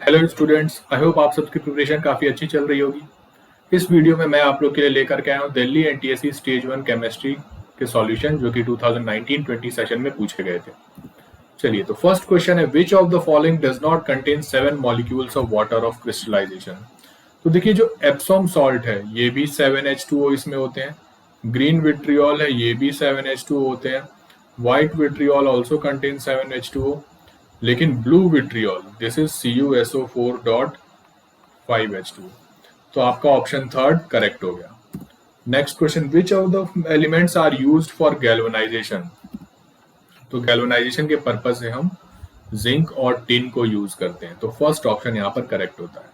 Hello students, I hope आप सबकी preparation काफ़ी अच्छी चल रही होगी। इस वीडियो में मैं आप लोग के लिए लेकर के आया हूँ दिल्ली एनटीएससी स्टेज 1 केमिस्ट्री के सॉल्यूशन जो कि 2019-20 सेशन में पूछे गए थे। चलिए, तो फर्स्ट क्वेश्चन है, which of the following does not contain 7 molecules of water of crystallization. तो देखिए, जो एप्सॉम सॉल्ट है ये भी 7H2O इसमें होते हैं, ग्रीन विट्रियोल है ये भी 7H2O होते हैं, white vitriol also contain 7H2O, लेकिन blue vitriol this is CuSO4.5H2। तो आपका ऑप्शन थर्ड करेक्ट हो गया। Next question, which of the elements are used for galvanization. तो गैल्वेनाइजेशन के पर्पज से हम जिंक और टिन को यूज करते हैं, तो फर्स्ट ऑप्शन यहाँ पर करेक्ट होता है।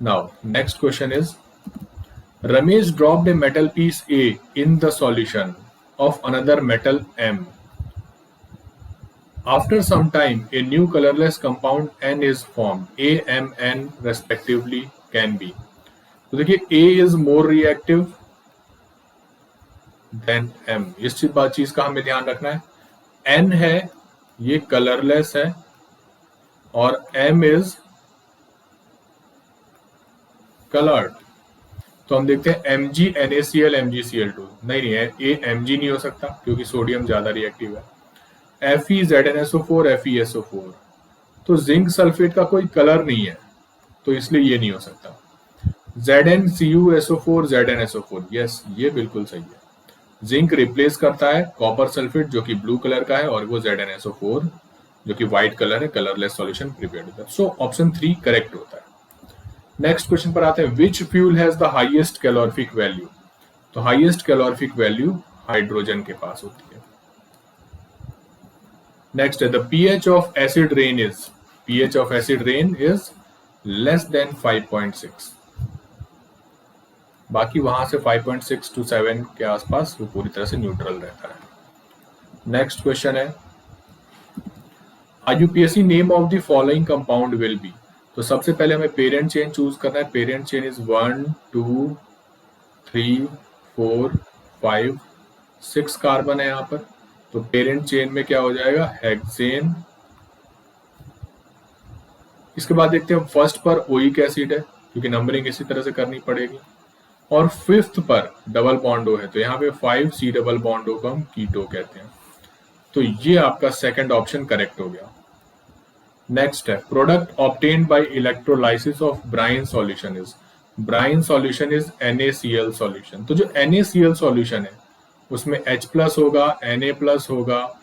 Now next question is, Ramesh dropped a metal piece A in the solution of another metal M. After some time, a new colorless compound N is formed. A, M, N respectively can be. तो देखिए, A is more reactive than M. इस चीज का हमें ध्यान रखना है। N है ये कलरलेस है और M is colored। तो हम देखते हैं MgNaCl MgCl2 नहीं है, A Mg नहीं हो सकता क्योंकि सोडियम ज्यादा रिएक्टिव है। FeZnSO4 FeSO4, तो जिंक सल्फेट का कोई कलर नहीं है तो इसलिए ये नहीं हो सकता। ZnCuSO4 ZnSO4, यस ये बिल्कुल सही है। जिंक रिप्लेस करता है कॉपर सल्फेट जो कि ब्लू कलर का है और वो ZnSO4 जो कि व्हाइट कलर है, कलरलेस सॉल्यूशन प्रिपेयर होता है। सो ऑप्शन 3 करेक्ट होता है। नेक्स्ट क्वेश्चन पर आते हैं, which fuel has the highest calorific value. तो हाईएस्ट कैलोरीफिक वैल्यू हाइड्रोजन के पास होती है। नेक्स्ट है, the pH of acid rain is less than 5.6। बाकी वहां से 5.6 to 7 के आसपास वो पूरी तरह से न्यूट्रल रहता है। नेक्स्ट क्वेश्चन है, IUPAC name of the following compound will be. तो सबसे पहले हमें पेरेंट चेन चूज करना है। पेरेंट चेन इज 1 2 3 4 5 6 कार्बन है यहाँ पर, तो पेरेंट चेन में क्या हो जाएगा, हेक्सेन। इसके बाद देखते हैं फर्स्ट पर ओइक एसिड है क्योंकि नंबरिंग इसी तरह से करनी पड़ेगी, और फिफ्थ पर डबल बॉन्ड O है तो यहाँ पे 5C डबल बॉन्ड O को हम कीटो कहते हैं। तो ये आपका सेकंड ऑप्शन करेक्ट हो गया। नेक्स्ट है, product obtained by electrolysis of brine solution is NaCl solution. तो जो NaCl सॉल्यूशन है उसमें H+ होगा, Na+ होगा,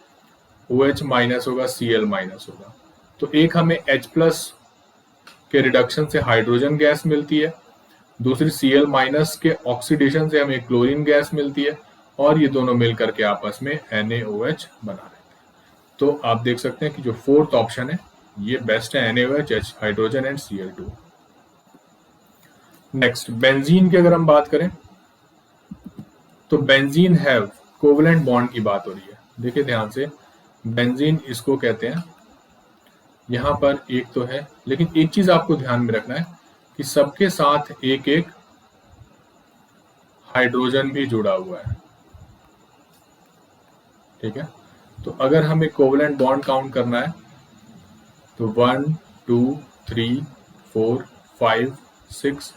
OH- होगा, Cl- होगा। तो एक हमें H+ के रिडक्शन से हाइड्रोजन गैस मिलती है, दूसरी Cl- के ऑक्सीडेशन से हमें क्लोरीन गैस मिलती है, और ये दोनों मिलकर के आपस में NaOH बना रहे हैं। तो आप देख सकते हैं कि जो फोर्थ ऑप्शन है ये बेस्ट है, NaOH, hydrogen and Cl2। Next, benzene की अगर हम बात करें तो बेंजीन हैव कोवलेंट बॉन्ड की बात हो रही है। देखिए ध्यान से, बेंजीन इसको कहते हैं, यहां पर एक तो है, लेकिन एक चीज आपको ध्यान में रखना है कि सबके साथ एक एक हाइड्रोजन भी जुड़ा हुआ है। ठीक है, तो अगर हमें कोवलेंट बॉन्ड काउंट करना है तो 1 2 3 4 5 6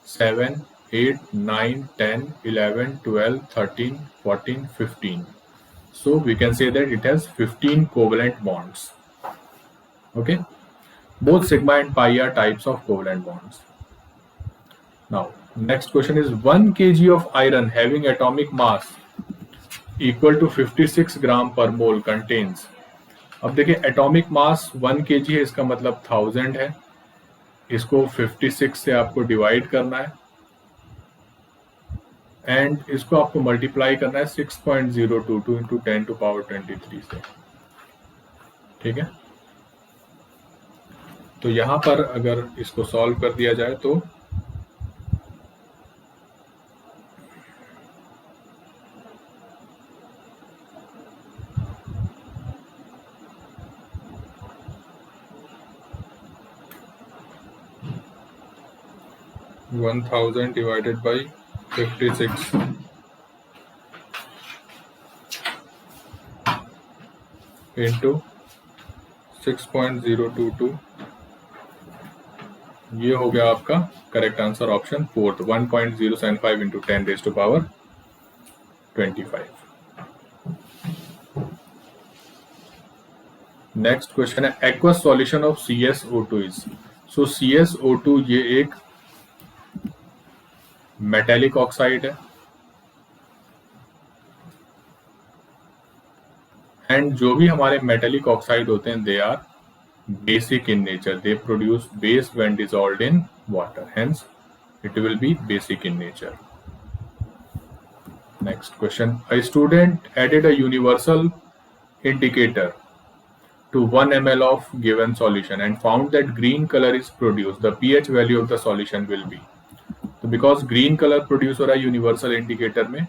7 8 9 10 11 12 13 14 15, so we can say that it has 15 covalent bonds. Okay, both sigma and pi are types of covalent bonds. Now next question is, 1 kg of iron having atomic mass equal to 56 gram per mole contains। अब देखिए, atomic mass 1 kg है, इसका मतलब 1000 है, इसको 56 से आपको divide करना है एंड इसको आपको मल्टीप्लाई करना है 6.022 इंटू 10⁻23 से। ठीक है, तो यहां पर अगर इसको सॉल्व कर दिया जाए तो (1000 divided by 56 into 6.022 ये हो गया आपका correct answer option fourth 1.075 into 10 raised to power 25। Next question है aqueous solution of CsO2 is. So CsO2 ये एक मेटेलिक ऑक्साइड है एंड जो भी हमारे मेटेलिक ऑक्साइड होते हैं they are basic in nature. They produce base when dissolved in water. Hence, it will be basic in nature. Next question. A student added a universal indicator to 1 ml of given solution and found that green color is produced. The pH value of the solution will be. तो because green color produce हो रहा है universal indicator में,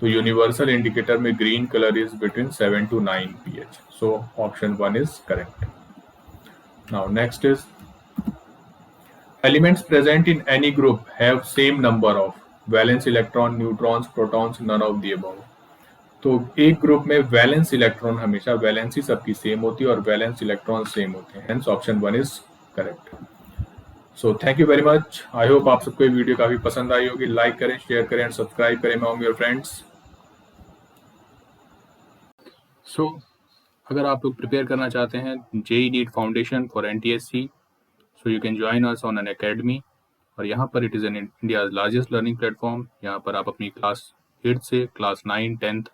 तो universal indicator में green color is between 7 to 9 pH. So option 1 is correct. Now next is elements present in any group have same number of valence electron, neutrons, protons, none of the above. तो एक group में valence electron हमेशा valency सबकी same होती है और valence electron same होते हैं। Hence option 1 is correct. So thank you very much. I hope आप सबको ये वीडियो काफी पसंद आई होगी। लाइक करें, शेयर करें एंड सब्सक्राइब करें अमंग योर फ्रेंड्स। सो अगर आप लोग प्रिपेयर करना चाहते हैं JEE NEET foundation for NTSC, so you can join us on Unacademy. और यहाँ पर it is an India largest learning platform. यहाँ पर आप अपनी क्लास 8 से क्लास 9 10th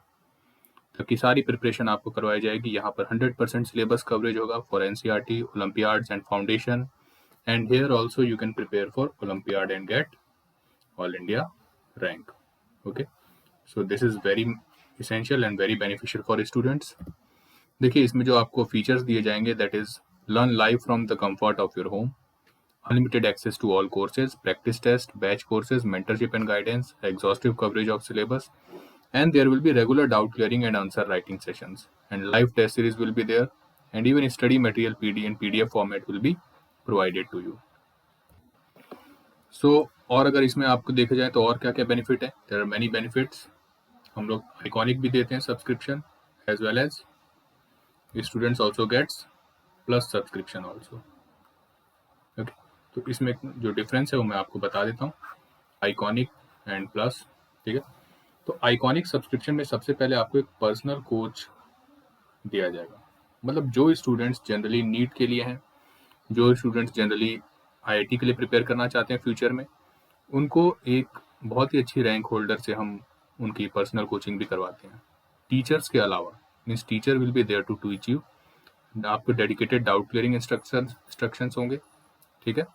तक की सारी प्रिपरेशन आपको करवाई जाएगी। यहाँ पर 100% सिलेबस कवरेज होगा for NCERT, olympiads and foundation. And here also you can prepare for olympiad and get all India rank. Okay, so this is very essential and very beneficial for students. देखिए इसमें जो आपको features दिए जाएंगे that is learn live from the comfort of your home, unlimited access to all courses, practice test, batch courses, mentorship and guidance, exhaustive coverage of syllabus, and there will be regular doubt clearing and answer writing sessions, and live test series will be there, and even study material PD and PDF format will be provided to you. So और अगर इसमें आपको देखा जाए तो और क्या क्या बेनिफिट है, देयर आर मेनी बेनिफिट्स। हम लोग आइकॉनिक भी देते हैं subscription as well as students also gets plus subscription also. Okay, तो इसमें जो डिफरेंस है वो मैं आपको बता देता हूँ, आइकॉनिक एंड प्लस। ठीक है, तो आइकॉनिक सब्सक्रिप्शन में सबसे पहले आपको एक पर्सनल कोच दिया जाएगा। मतलब जो स्टूडेंट्स जनरली नीट के लिए हैं, जो स्टूडेंट्स जनरली IIT के लिए प्रिपेयर करना चाहते हैं फ्यूचर में, उनको एक बहुत ही अच्छी रैंक होल्डर से हम उनकी पर्सनल कोचिंग भी करवाते हैं टीचर्स के अलावा। Means teacher will be there to teach you, आपको डेडिकेटेड डाउट क्लियरिंग इंस्ट्रक्शंस होंगे। ठीक है,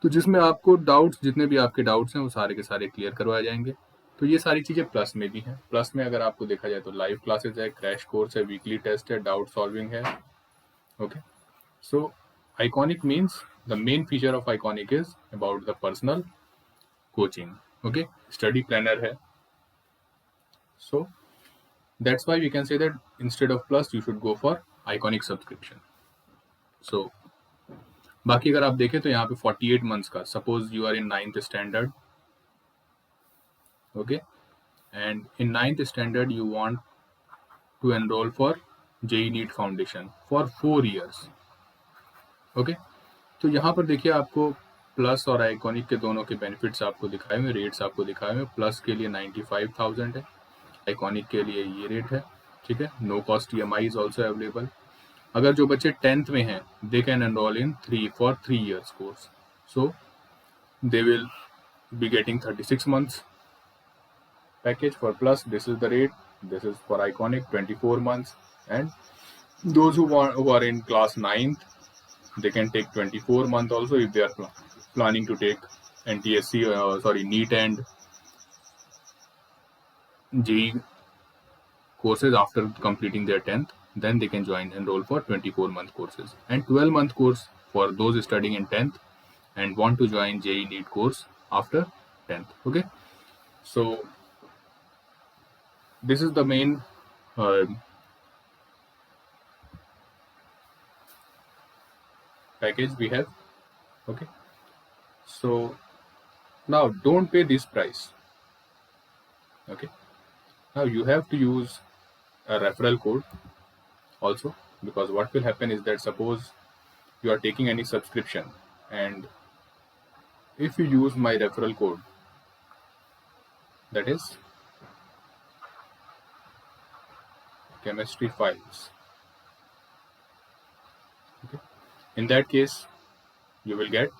तो जिसमें आपको डाउट्स, जितने भी आपके डाउट्स हैं वो सारे के सारे क्लियर करवाए जाएंगे। तो ये सारी चीज़ें प्लस में भी हैं। प्लस में अगर आपको देखा जाए तो लाइव क्लासेस है, क्रैश कोर्स है, वीकली टेस्ट है, डाउट सॉल्विंग है। Okay, so Iconic means the main feature of Iconic is about the personal coaching. Okay, study planner है। So that's why we can say that instead of Plus you should go for Iconic subscription. So बाकी अगर आप देखें तो यहाँ पे 48 months का, suppose you are in 9th standard, okay, and in 9th standard you want to enroll for JEE NEET foundation for 4 years। Okay, तो यहाँ पर देखिए आपको प्लस और आइकॉनिक के दोनों के बेनिफिट्स आपको दिखाए हुए, रेट्स आपको दिखाए हुए। प्लस के लिए 95,000 है, आइकॉनिक के लिए ये रेट है। ठीक है, no cost EMI is also available. अगर जो बच्चे 10th में हैं they can enroll in 3 years कोर्स, so they will be getting 36 months package. For plus, this is the rate. This is for iconic 24 months, and those who are in class 9th, they can take 24 month also if they are planning to take NTSC NEET and JEE courses after completing their 10th. Then they can enroll for 24-month courses, and 12-month course for those studying in 10th and want to join JEE NEET course after 10th. Okay, so this is the main package we have. Okay, so now don't pay this price. Okay, now you have to use a referral code also, because what will happen is that suppose you are taking any subscription and if you use my referral code, that is chemistry files, okay, in that case you will get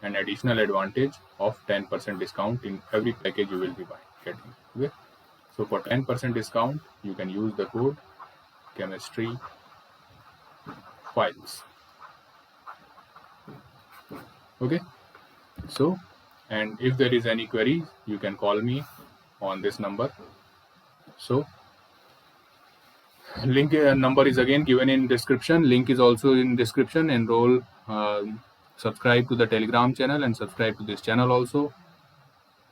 an additional advantage of 10% discount in every package you will be getting. Okay, so for 10% discount you can use the code chemistry files. Okay, so, and if there is any query, you can call me on this number. So link number is again given in description. Link is also in description. Enroll, subscribe to the Telegram channel and subscribe to this channel also.